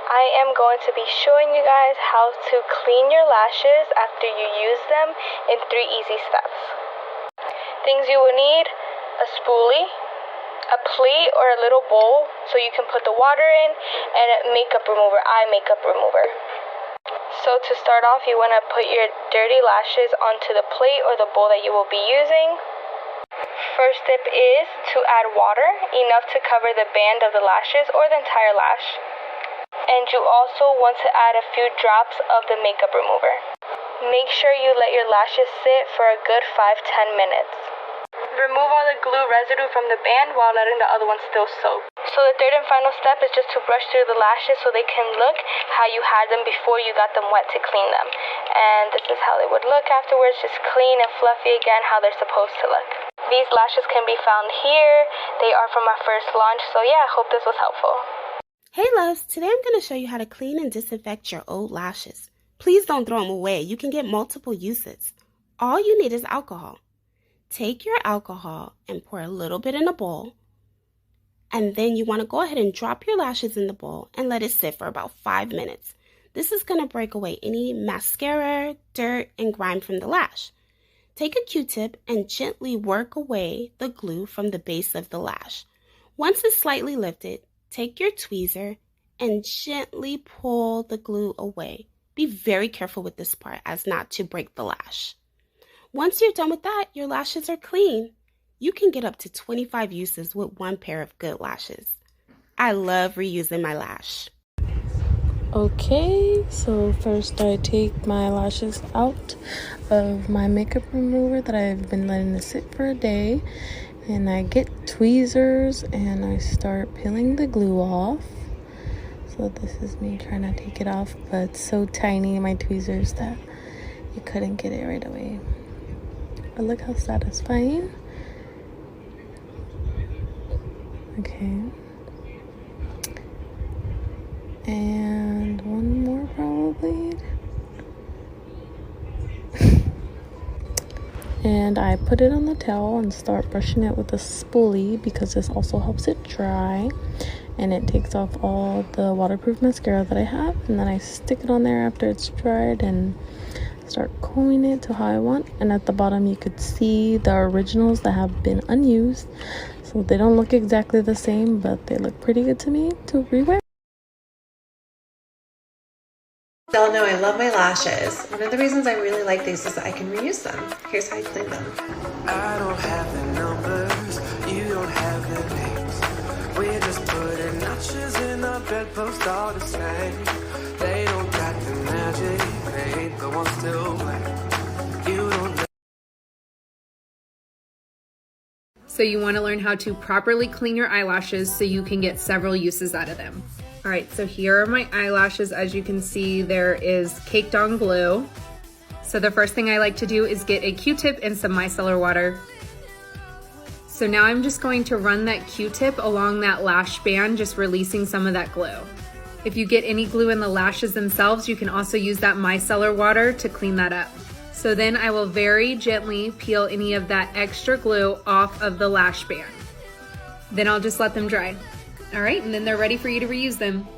I am going to be showing you guys how to clean your lashes after you use them in 3 easy steps. Things you will need: a spoolie, a plate or a little bowl so you can put the water in, and a makeup remover, eye makeup remover. So to start off, you want to put your dirty lashes onto the plate or the bowl that you will be using. First step is to add water, enough to cover the band of the lashes or the entire lash. And you also want to add a few drops of the makeup remover. Make sure you let your lashes sit for a good 5-10 minutes. Remove all the glue residue from the band while letting the other one still soak. So the third and final step is just to brush through the lashes so they can look how you had them before you got them wet to clean them. And this is how they would look afterwards, just clean and fluffy again, how they're supposed to look. These lashes can be found here. They are from my first launch, so yeah, I hope this was helpful. Hey loves, today I'm going to show you how to clean and disinfect your old lashes. Please don't throw them away. You can get multiple uses. All you need is alcohol. Take your alcohol and pour a little bit in a bowl. And then you want to go ahead and drop your lashes in the bowl and let it sit for about 5 minutes. This is going to break away any mascara, dirt, and grime from the lash. Take a Q-tip and gently work away the glue from the base of the lash. Once it's slightly lifted, take your tweezer and gently pull the glue away. Be very careful with this part as not to break the lash. Once you're done with that, your lashes are clean. You can get up to 25 uses with 1 pair of good lashes. I love reusing my lash. Okay, so first I take my lashes out of my makeup remover that I've been letting it sit for a day. And I get tweezers and I start peeling the glue off. So this is me trying to take it off, but it's so tiny, my tweezers, that you couldn't get it right away. But look how satisfying. Okay. And one more probably. And I put it on the towel and start brushing it with a spoolie because this also helps it dry. And it takes off all the waterproof mascara that I have. And then I stick it on there after it's dried and start combing it to how I want. And at the bottom you could see the originals that have been unused. So they don't look exactly the same, but they look pretty good to me to rewear. Y'all know I love my lashes. One of the reasons I really like these is that I can reuse them. Here's how I clean them. I don't have the numbers, you don't have the names. We're just putting notches in the bedpost all the same. They don't got the magic, they ain't the ones to blame. You don't know. So you want to learn how to properly clean your eyelashes so you can get several uses out of them. All right, so here are my eyelashes. As you can see, there is caked on glue. So the first thing I like to do is get a Q-tip and some micellar water. So now I'm just going to run that Q-tip along that lash band, just releasing some of that glue. If you get any glue in the lashes themselves, you can also use that micellar water to clean that up. So then I will very gently peel any of that extra glue off of the lash band. Then I'll just let them dry. All right, and then they're ready for you to reuse them.